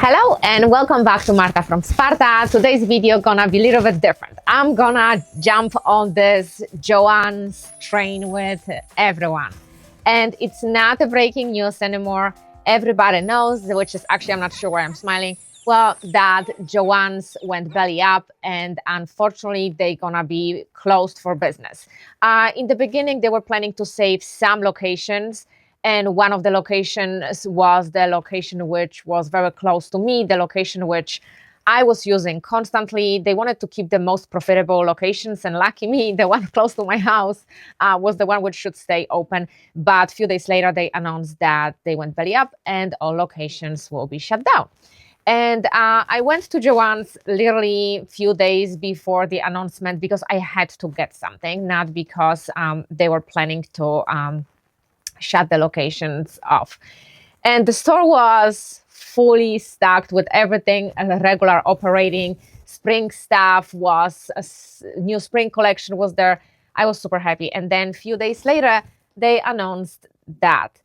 Hello and welcome back to Marta from Sparta. Today's video gonna be a little bit different. I'm gonna jump on this Joanns train with everyone. And it's not a breaking news anymore. Everybody knows, which is actually, I'm not sure why I'm smiling, well, that Joanns went belly up and unfortunately they're gonna be closed for business. In the beginning, they were planning to save some locations, and one of the locations was the location which was very close to me, the location which I was using constantly. They wanted to keep the most profitable locations, and lucky me, the one close to my house was the one which should stay open. But a few days later, they announced that they went belly up and all locations will be shut down. And I went to Joanns literally a few days before the announcement because I had to get something, not because they were planning to shut the locations off. And the store was fully stocked with everything regular operating. Spring stuff was, a new spring collection was there. I was super happy. And then a few days later, they announced that.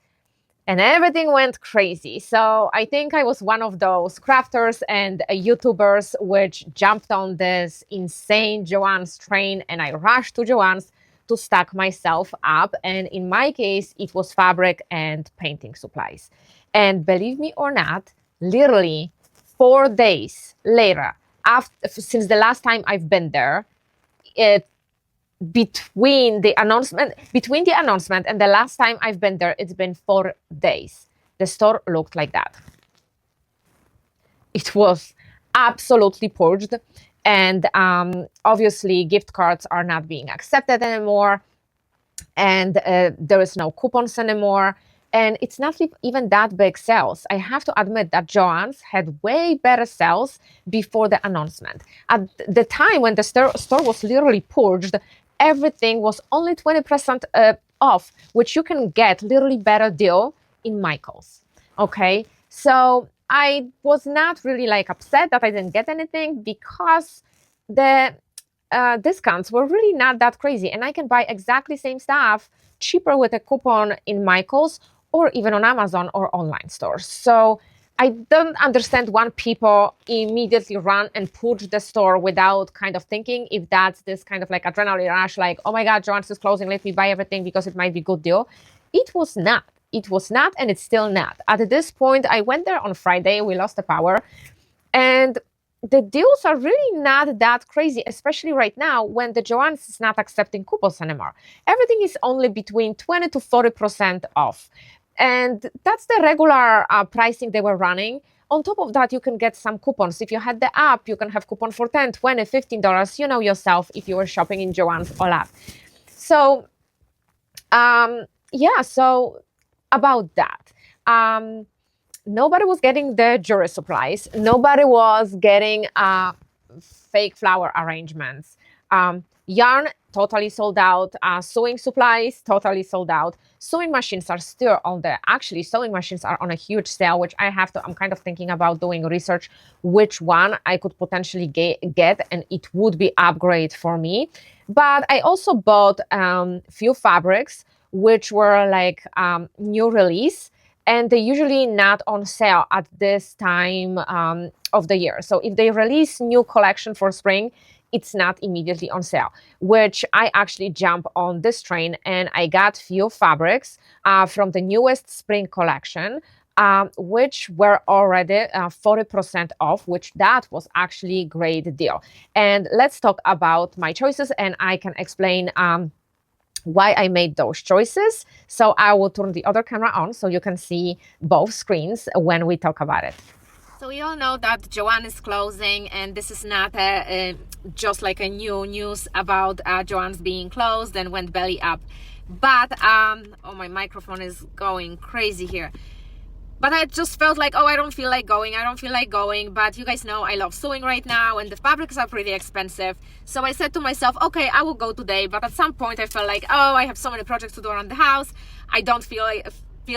And everything went crazy. So I think I was one of those crafters and YouTubers which jumped on this insane Joanns train, and I rushed to Joanns to stock myself up. And in my case, it was fabric and painting supplies. And believe me or not, literally 4 days later, since the last time I've been there, between the announcement and the last time I've been there, it's been 4 days. The store looked like that. It was absolutely purged. And obviously, gift cards are not being accepted anymore. And there is no coupons anymore. And it's not even that big sales. I have to admit that Joanns had way better sales before the announcement. At the time when the store was literally purged, everything was only 20% off, which you can get literally better deal in Michael's. Okay, so I was not really upset that I didn't get anything because the discounts were really not that crazy, and I can buy exactly same stuff cheaper with a coupon in Michael's or even on Amazon or online stores. So I don't understand why people immediately run and purge the store without kind of thinking if that's this kind of adrenaline rush, oh my God, Joanns is closing, let me buy everything because it might be a good deal. It was not. It was not, and it's still not. At this point, I went there on Friday, we lost the power, and the deals are really not that crazy, especially right now when the Joanns is not accepting coupons anymore. Everything is only between 20 to 40% off. And that's the regular pricing they were running. On top of that, you can get some coupons. If you had the app, you can have coupon for $10, $20, $15. You know yourself if you were shopping in Joanns or app. So, so about that. Nobody was getting the jewelry supplies. Nobody was getting fake flower arrangements. Yarn, totally sold out. Sewing supplies, totally sold out. Sewing machines are still on there. Actually, sewing machines are on a huge sale, which I'm kind of thinking about doing research which one I could potentially get, and it would be upgrade for me. But I also bought few fabrics which were new release, and they're usually not on sale at this time of the year. So if they release new collection for spring, it's not immediately on sale, which I actually jump on this train, and I got few fabrics from the newest spring collection, which were already 40% off, which that was actually great deal. And let's talk about my choices, and I can explain why I made those choices. So I will turn the other camera on so you can see both screens when we talk about it. So we all know that Joann is closing, and this is not just a new news about Joann's being closed and went belly up. But, oh, my microphone is going crazy here. But I just felt I don't feel like going. But you guys know I love sewing right now, and the fabrics are pretty expensive. So I said to myself, okay, I will go today. But at some point I felt I have so many projects to do around the house. I don't feel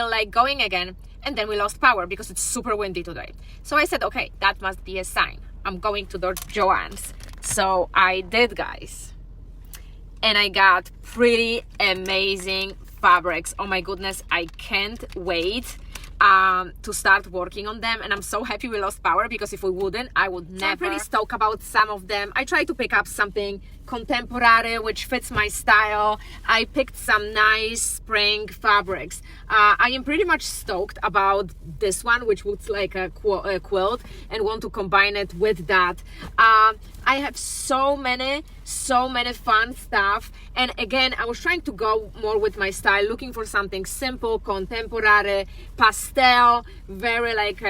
like going again. And then we lost power because it's super windy today. So I said, okay, that must be a sign. I'm going to the Joanns. So I did, guys. And I got pretty amazing fabrics. Oh my goodness, I can't wait. to start working on them, and I'm so happy we lost power, because if we wouldn't, I would never. I'm pretty stoked about some of them. I tried to pick up something contemporary which fits my style. I picked some nice spring fabrics. I am pretty much stoked about this one, which looks like a quilt, and want to combine it with that. I have so many fun stuff, and again, I was trying to go more with my style, looking for something simple, contemporary, pastel, very like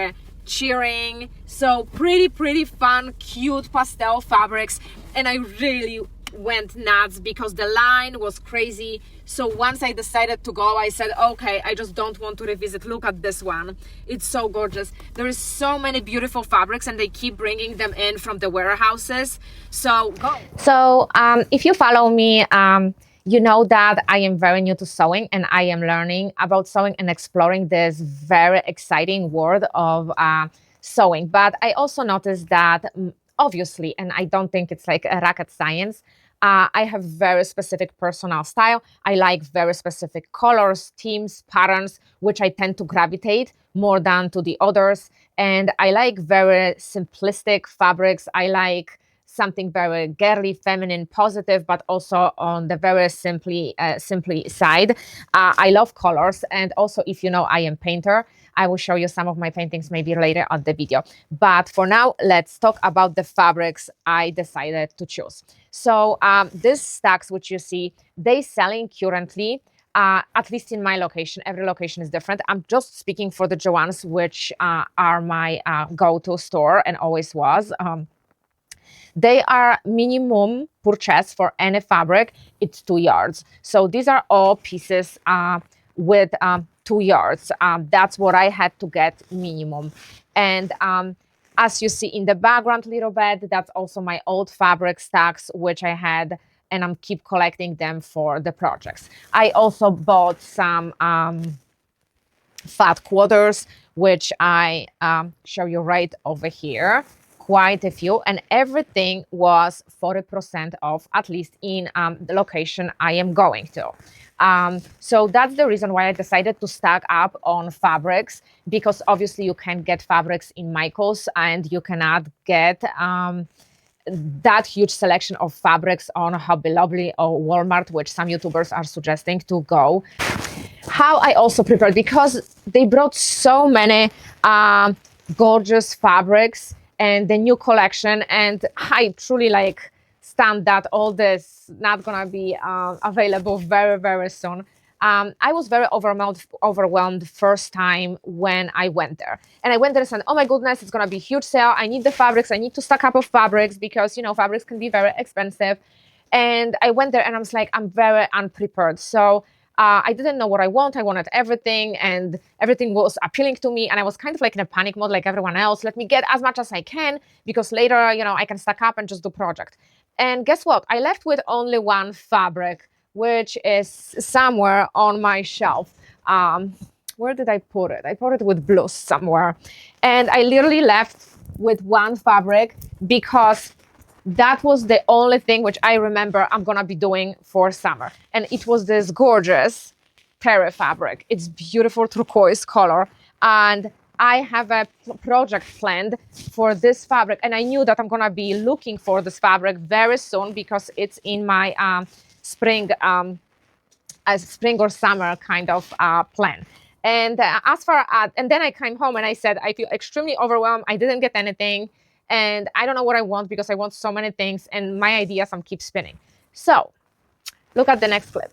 cheering. So pretty fun, cute pastel fabrics, and I really went nuts because the line was crazy. So once I decided to go, I said, okay, I just don't want to revisit. Look at this one, it's so gorgeous. There is so many beautiful fabrics, and they keep bringing them in from the warehouses, so go. So if you follow me, you know that I am very new to sewing, and I am learning about sewing and exploring this very exciting world of sewing. But I also noticed that obviously, and I don't think it's like a rocket science, I have very specific personal style. I like very specific colors, themes, patterns, which I tend to gravitate more than to the others. And I like very simplistic fabrics. I like something very girly, feminine, positive, but also on the very simply side. I love colors, and also, if you know, I am painter. I will show you some of my paintings maybe later on the video. But for now, let's talk about the fabrics I decided to choose. So these stacks, which you see, they selling currently, at least in my location. Every location is different. I'm just speaking for the Joanns, which are my go-to store and always was. They are minimum purchase for any fabric, it's 2 yards. So these are all pieces with 2 yards. That's what I had to get minimum. And as you see in the background little bit, that's also my old fabric stacks, which I had, and I'm keep collecting them for the projects. I also bought some fat quarters, which I show you right over here. Quite a few, and everything was 40% off, at least in the location I am going to. So that's the reason why I decided to stack up on fabrics, because obviously you can get fabrics in Michael's, and you cannot get that huge selection of fabrics on Hobby Lobby or Walmart, which some YouTubers are suggesting to go. How I also prepared, because they brought so many gorgeous fabrics and the new collection, and I truly like stand that all this not gonna be available very soon. I was very overwhelmed first time when I went there, and I went there and said, oh my goodness, it's gonna be a huge sale, I need the fabrics, I need to stock up of fabrics, because you know fabrics can be very expensive. And I went there and I was like, I'm very unprepared. So I didn't know what I want. I wanted everything, and everything was appealing to me. And I was kind of like in a panic mode, like everyone else. Let me get as much as I can, because later, you know, I can stack up and just do project. And guess what? I left with only one fabric, which is somewhere on my shelf. Where did I put it? I put it with blues somewhere. And I literally left with one fabric, because that was the only thing which I remember I'm gonna be doing for summer. And it was this gorgeous terry fabric. It's beautiful turquoise color. And I have a project planned for this fabric. And I knew that I'm gonna be looking for this fabric very soon, because it's in my spring or summer kind of plan. And and then I came home and I said, I feel extremely overwhelmed. I didn't get anything. And I don't know what I want, because I want so many things, and my ideas keep spinning. So look at the next clip.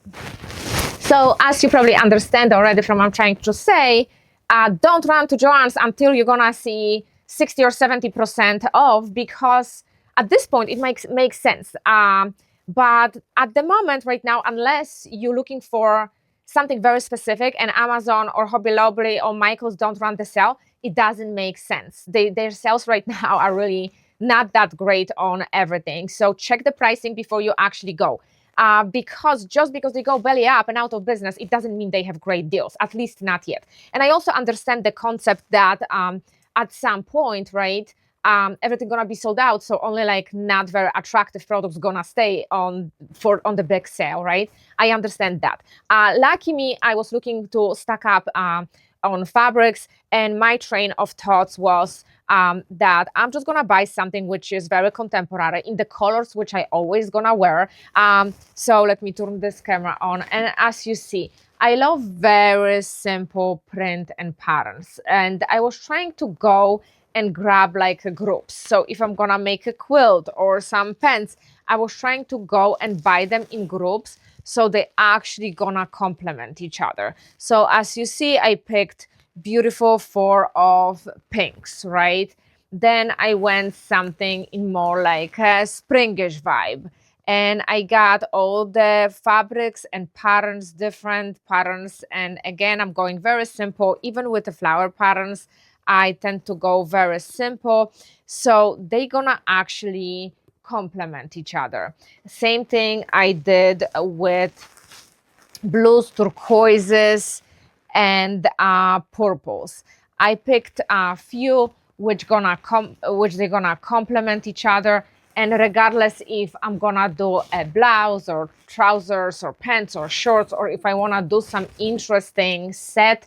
So as you probably understand already from what I'm trying to say, don't run to Joanns until you're gonna see 60 or 70% off, because at this point it makes sense. But at the moment right now, unless you're looking for something very specific and Amazon or Hobby Lobby or Michael's don't run the sale, it doesn't make sense. Their sales right now are really not that great on everything. So check the pricing before you actually go. Because just because they go belly up and out of business, it doesn't mean they have great deals, at least not yet. And I also understand the concept that at some point, right, everything gonna be sold out, so only like not very attractive products gonna stay on the big sale, right? I understand that. Lucky me, I was looking to stack up on fabrics, and my train of thoughts was that I'm just gonna buy something which is very contemporary in the colors which I always gonna wear. So let me turn this camera on, and as you see, I love very simple print and patterns, and I was trying to go and grab like a groups. So if I'm gonna make a quilt or some pants, I was trying to go and buy them in groups, so they actually gonna complement each other. So as you see, I picked beautiful four of pinks, right? Then I went something in more like a springish vibe, and I got all the fabrics and patterns, different patterns. And again, I'm going very simple. Even with the flower patterns, I tend to go very simple, so they gonna actually complement each other. Same thing I did with blues, turquoises, and purples. I picked a few which they're gonna complement each other. And regardless if I'm gonna do a blouse or trousers or pants or shorts, or if I wanna do some interesting set,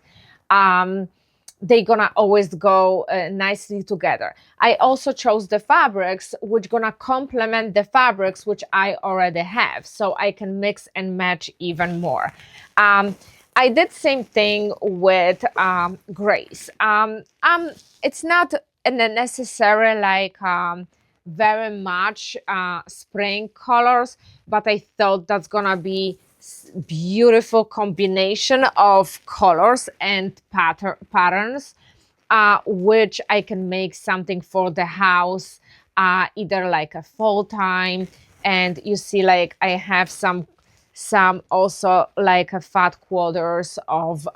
they're gonna always go nicely together. I also chose the fabrics which gonna complement the fabrics which I already have, so I can mix and match even more. I did same thing with grays. It's not a necessary like very much spring colors, but I thought that's gonna be beautiful combination of colors and patterns, which I can make something for the house, either like a fall time. And you see, like I have some also like a fat quarters of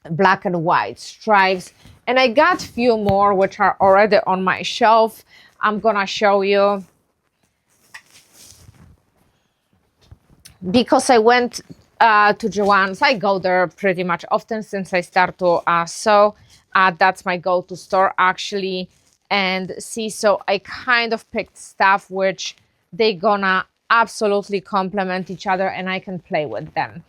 black and white stripes, and I got few more which are already on my shelf. I'm gonna show you, because I went to Joanns. I go there pretty much often since I start to sew. That's my go-to store actually. And see, so I kind of picked stuff which they gonna absolutely complement each other, and I can play with them.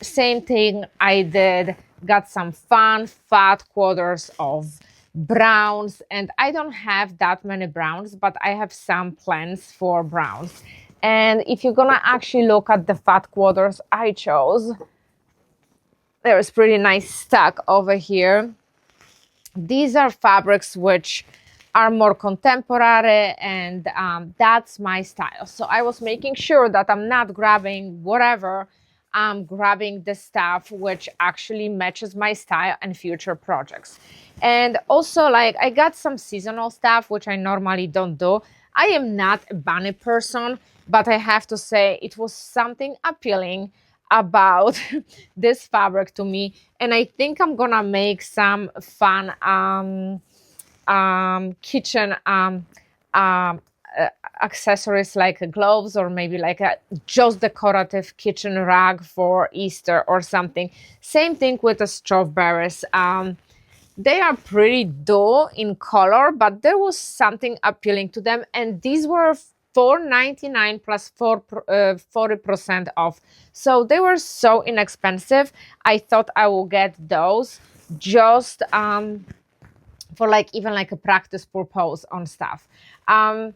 Same thing I did, got some fun fat quarters of browns, and I don't have that many browns, but I have some plans for browns. And if you're gonna actually look at the fat quarters I chose, there's pretty nice stack over here. These are fabrics which are more contemporary, and that's my style. So I was making sure that I'm not grabbing whatever, I'm grabbing the stuff which actually matches my style and future projects. And also, like, I got some seasonal stuff which I normally don't do. I am not a bunny person, but I have to say it was something appealing about this fabric to me, and I think I'm gonna make some fun kitchen accessories like gloves, or maybe like a just decorative kitchen rag for Easter or something. Same thing with the strawberries. They are pretty dull in color, but there was something appealing to them, and these were $4.99 plus 40% off. So they were so inexpensive. I thought I will get those just for like even like a practice purpose on stuff. I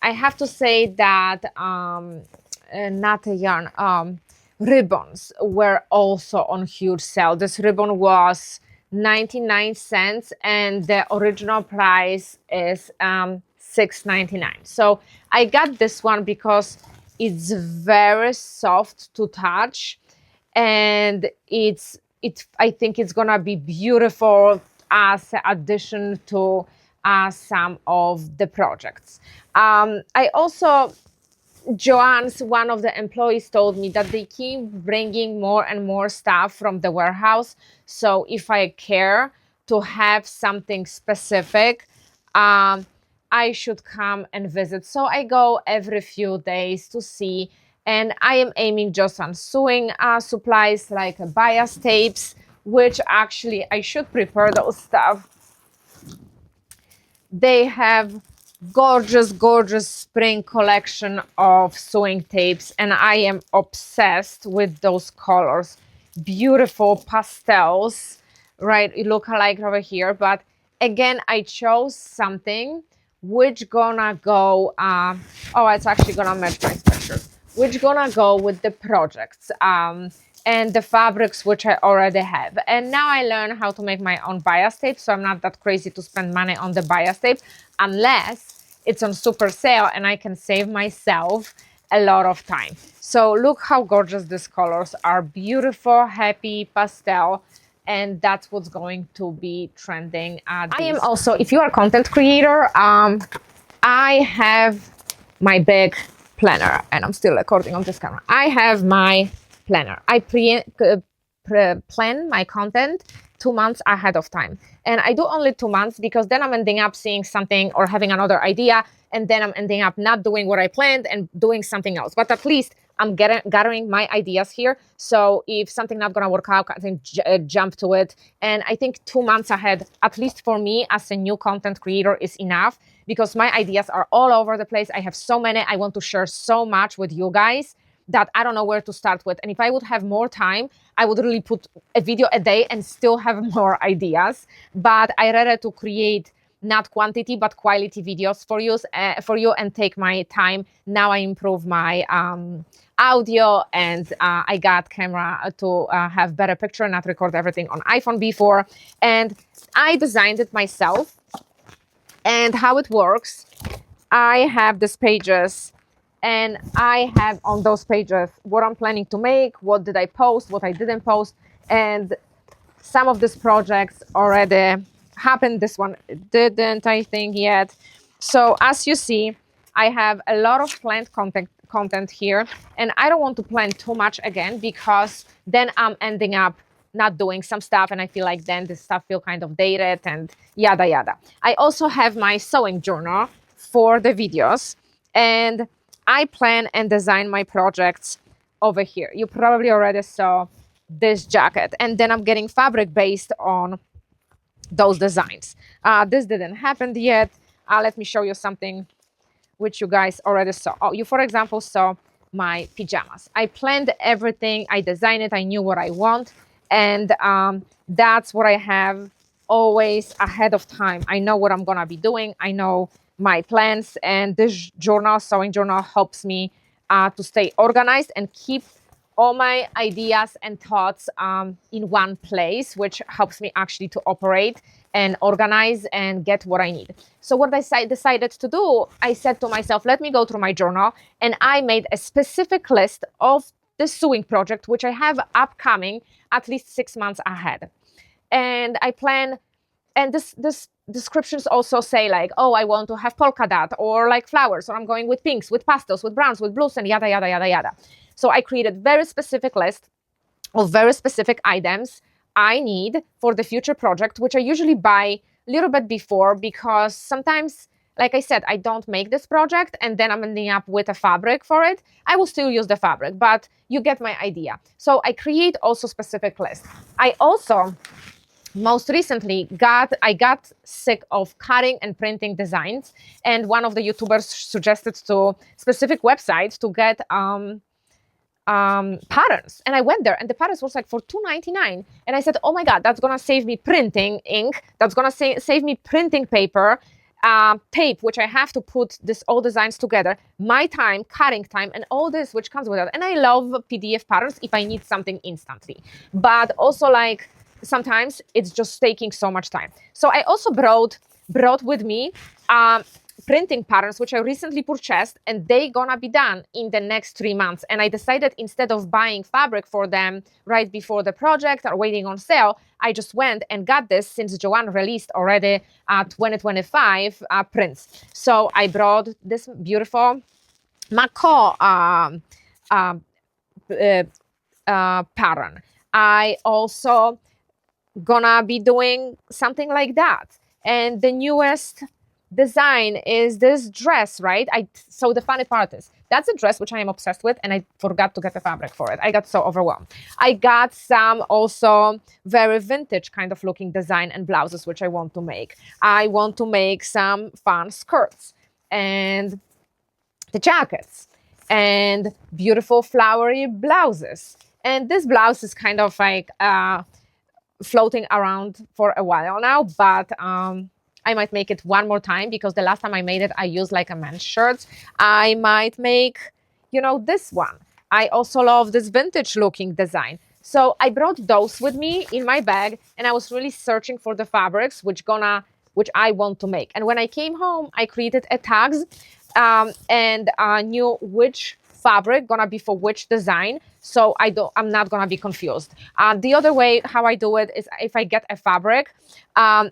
have to say that not a yarn, ribbons were also on huge sale. This ribbon was 99 cents, and the original price is $6.99. So I got this one because it's very soft to touch, and I think it's gonna be beautiful as an addition to some of the projects. I also, Joanns, one of the employees, told me that they keep bringing more and more stuff from the warehouse. So if I care to have something specific, I should come and visit. So I go every few days to see, and I am aiming just on sewing supplies like bias tapes, which actually I should prepare those stuff. They have gorgeous spring collection of sewing tapes, and I am obsessed with those colors. beautiful pastels, right? It look like over here, but again, I chose something which gonna go, oh, it's actually gonna match my sweatshirt, which gonna go with the projects and the fabrics which I already have. And now I learn how to make my own bias tape, so I'm not that crazy to spend money on the bias tape unless it's on super sale and I can save myself a lot of time. So look how gorgeous these colors are. Beautiful, happy pastel. And that's what's going to be trending. I am also, if you are a content creator, I have my big planner, and I'm still recording on this camera. I have my planner. I plan my content 2 months ahead of time. And I do only 2 months because then I'm ending up seeing something or having another idea, and then I'm ending up not doing what I planned and doing something else. But at least I'm gathering my ideas here. So if something not gonna work out, I can jump to it. And I think 2 months ahead, at least for me as a new content creator, is enough because my ideas are all over the place. I have so many. I want to share so much with you guys that I don't know where to start with. And if I would have more time, I would really put a video a day and still have more ideas. But I rather to create not quantity but quality videos for you and take my time. Now I improve my audio, and I got camera to have better picture, not record everything on iPhone before. And I designed it myself. And how it works, I have these pages, and I have on those pages what I'm planning to make, what did I post, what I didn't post, and some of these projects already happened. This one didn't, I think, yet. So as you see, I have a lot of planned content here, and I don't want to plan too much again because then I'm ending up not doing some stuff, and I feel like then this stuff feel kind of dated and yada yada. I also have my sewing journal for the videos, and I plan and design my projects over here. You probably already saw this jacket, and then I'm getting fabric based on those designs. This didn't happen yet. Let me show you something which you guys already saw. Oh, you, for example, saw my pajamas. I planned everything. I designed it. I knew what I want. And that's what I have always ahead of time. I know what I'm going to be doing. I know my plans. And this journal, sewing journal, helps me to stay organized and keep all my ideas and thoughts in one place, which helps me actually to operate and organize and get what I need. So what I decided to do, I said to myself, let me go through my journal, and I made a specific list of the sewing project, which I have upcoming at least 6 months ahead. And I plan, and this descriptions also say like, oh, I want to have polka dot or like flowers, or I'm going with pinks, with pastels, with browns, with blues, and yada, yada, yada, yada. So I created very specific list of very specific items I need for the future project, which I usually buy a little bit before because sometimes, like I said, I don't make this project and then I'm ending up with a fabric for it. I will still use the fabric, but you get my idea. So I create also specific list. I also most recently I got sick of cutting and printing designs, and one of the YouTubers suggested to specific websites to get patterns, and I went there and the patterns was like for $2.99, and I said, oh my god, that's gonna save me printing ink, that's gonna save me printing paper, tape, which I have to put this all designs together, my time, cutting time, and all this which comes with it. And I love PDF patterns if I need something instantly, but also like sometimes it's just taking so much time. So I also brought with me printing patterns, which I recently purchased, and they gonna be done in the next 3 months. And I decided instead of buying fabric for them right before the project or waiting on sale, I just went and got this since Joanns released already 2025 prints. So I brought this beautiful macaw pattern. I also gonna be doing something like that. And the newest design is this dress, right? So the funny part is that's a dress which I am obsessed with, and I forgot to get the fabric for it. I got so overwhelmed. I got some also very vintage kind of looking design and blouses which I want to make. I want to make some fun skirts and the jackets and beautiful flowery blouses And this blouse is kind of like floating around for a while now, but I might make it one more time because the last time I made it, I used like a men's shirt. I might make, this one. I also love this vintage looking design. So I brought those with me in my bag, and I was really searching for the fabrics which I want to make. And when I came home, I created a tags and knew which fabric gonna be for which design, so I'm not gonna be confused. The other way how I do it is, if I get a fabric, I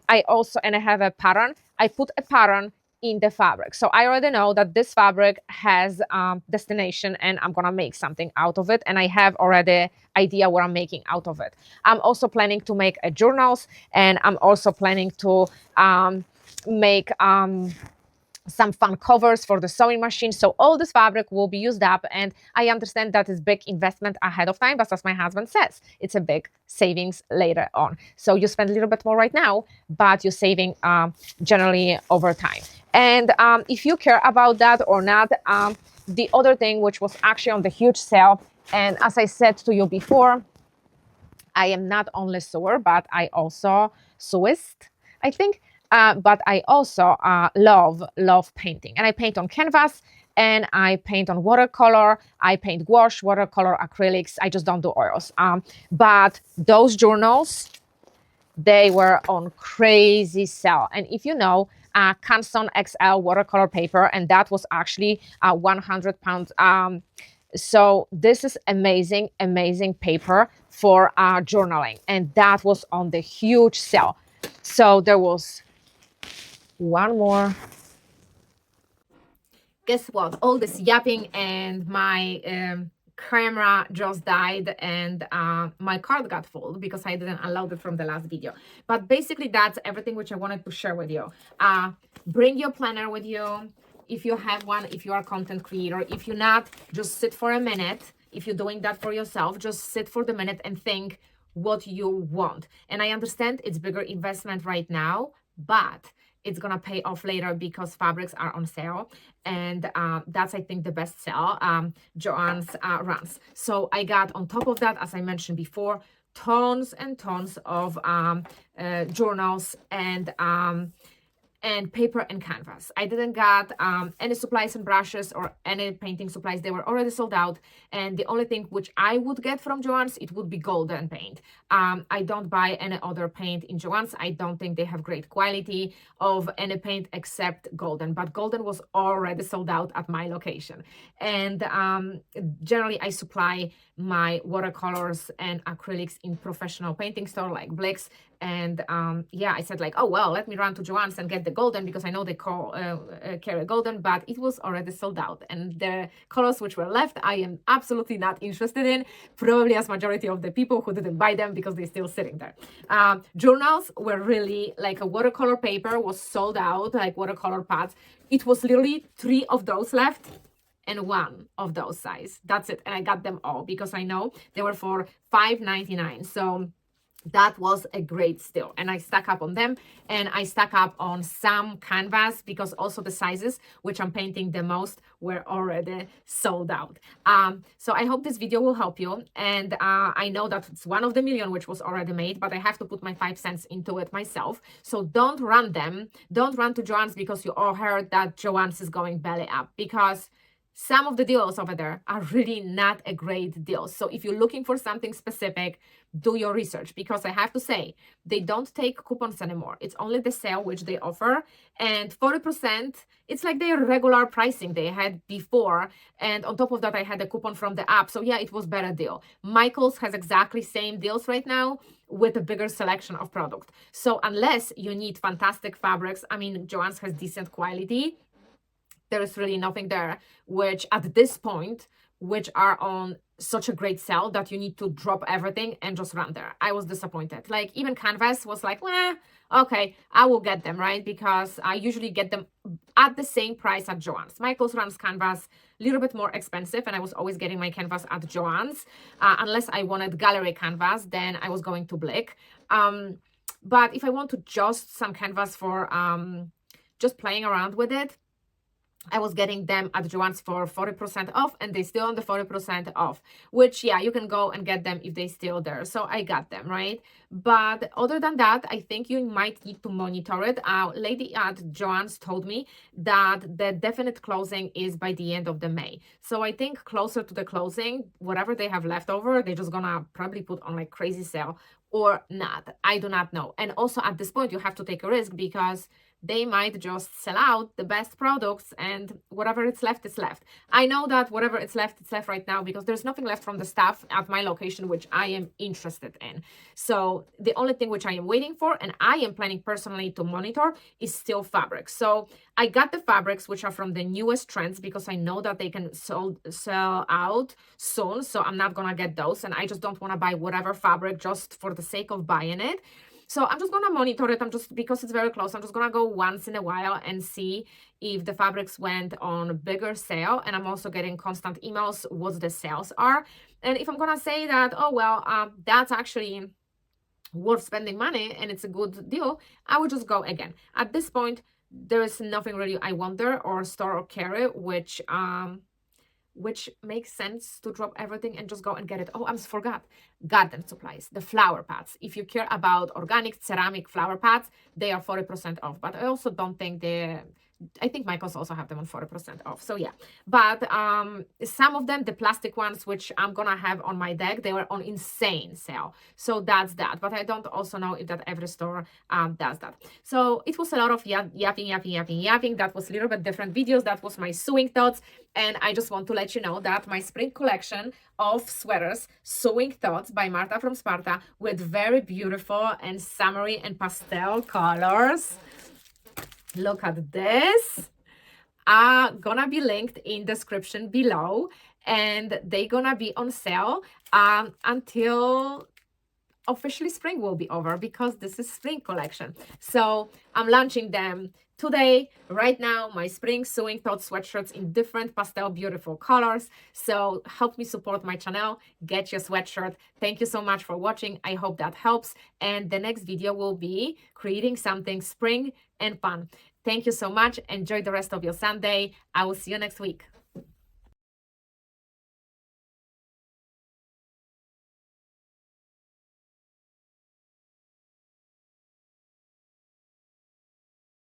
have a pattern, I put a pattern in the fabric, so I already know that this fabric has destination and I'm gonna make something out of it, and I have already idea what I'm making out of it. I'm also planning to make a journals, and I'm also planning to make some fun covers for the sewing machine. So all this fabric will be used up, and I understand that is big investment ahead of time, but as my husband says, it's a big savings later on. So you spend a little bit more right now, but you're saving generally over time. And if you care about that or not, the other thing which was actually on the huge sale, and as I said to you before, I am not only sewer, but I also sewist, I think. But I also love painting, and I paint on canvas, and I paint on watercolor. I paint gouache, watercolor, acrylics. I just don't do oils. But those journals, they were on crazy sale. And if you know, Canson XL watercolor paper, and that was actually 100 pounds. So this is amazing paper for journaling, and that was on the huge sale. So there was one more. Guess what? All this yapping and my camera just died, and my card got full because I didn't unload it from the last video. But basically that's everything which I wanted to share with you. Bring your planner with you if you have one, if you are a content creator. If you're not, just sit for a minute. If you're doing that for yourself, just sit for the minute and think what you want. And I understand it's bigger investment right now, but it's gonna pay off later because fabrics are on sale, and that's, I think, the best sell Joanns runs. So I got on top of that, as I mentioned before, tons and tons of journals and paper and canvas. I didn't got any supplies and brushes or any painting supplies. They were already sold out. And the only thing which I would get from Joanns, it would be golden paint. I don't buy any other paint in Joanns. I don't think they have great quality of any paint except golden. But golden was already sold out at my location. And generally, I supply my watercolors and acrylics in professional painting store like Blick's. And yeah, I said like, oh, well, let me run to Joanns and get the golden because I know they carry golden, but it was already sold out. And the colors which were left, I am absolutely not interested in, probably as majority of the people who didn't buy them because they're still sitting there. Journals were really like a watercolor paper was sold out, like watercolor pads. It was literally 3 of those left and 1 of those size. That's it. And I got them all because I know they were for $5.99. So that was a great steal, and I stack up on them, and I stack up on some canvas because also the sizes which I'm painting the most were already sold out. So I hope this video will help you, and I know that it's one of the million which was already made, but I have to put my 5 cents into it myself. So don't run to Joanns because you all heard that Joanns is going belly up, because some of the deals over there are really not a great deal. So if you're looking for something specific, do your research, because I have to say, they don't take coupons anymore. It's only the sale which they offer, and 40%, it's like their regular pricing they had before. And on top of that, I had a coupon from the app. So yeah, it was better deal. Michael's has exactly same deals right now with a bigger selection of product. So unless you need fantastic fabrics, I mean, Joanns has decent quality. There is really nothing there, which at this point, which are on such a great sale that you need to drop everything and just run there. I was disappointed. Like even Canvas was like, well, okay, I will get them, right? Because I usually get them at the same price at Joanns. Michael's runs Canvas a little bit more expensive, and I was always getting my canvas at Joanns. Unless I wanted gallery canvas, then I was going to Blick. But if I want to just some canvas for just playing around with it, I was getting them at Joanns for 40% off, and they still on the 40% off, which, yeah, you can go and get them if they still there. So I got them, right? But other than that, I think you might need to monitor it. Lady at Joanns told me that the definite closing is by the end of the May. So I think closer to the closing, whatever they have left over, they're just gonna probably put on like crazy sale or not. I do not know. And also at this point, you have to take a risk because they might just sell out the best products and whatever it's left is left. I know that whatever it's left right now because there's nothing left from the stuff at my location which I am interested in. So the only thing which I am waiting for and I am planning personally to monitor is still fabrics. So I got the fabrics which are from the newest trends because I know that they can sell out soon. So I'm not gonna get those, and I just don't want to buy whatever fabric just for the sake of buying it. So I'm just gonna monitor it. I'm just, because it's very close, I'm just gonna go once in a while and see if the fabrics went on bigger sale. And I'm also getting constant emails what the sales are. And if I'm gonna say that, oh well, that's actually worth spending money and it's a good deal, I would just go again. At this point, there is nothing really I wonder or store or carry, which makes sense to drop everything and just go and get it. Oh, I forgot. Garden supplies, the flower pots. If you care about organic ceramic flower pots, they are 40% off. But I also don't think I think Michaels also have them on 40% off. So yeah, but some of them, the plastic ones, which I'm gonna have on my deck, they were on insane sale. So that's that. But I don't also know if that every store does that. So it was a lot of yapping. That was a little bit different videos. That was my sewing thoughts. And I just want to let you know that my spring collection of sweaters, Sewing Thoughts by Marta from Sparta, with very beautiful and summery and pastel colors. Look at this. Are gonna be linked in description below, and they're gonna be on sale until officially spring will be over, because this is spring collection. So I'm launching them today, right now, my spring Sewing Thoughts sweatshirts in different pastel beautiful colors. So help me support my channel, get your sweatshirt. Thank you so much for watching. I hope that helps. And the next video will be creating something spring and fun. Thank you so much. Enjoy the rest of your Sunday. I will see you next week.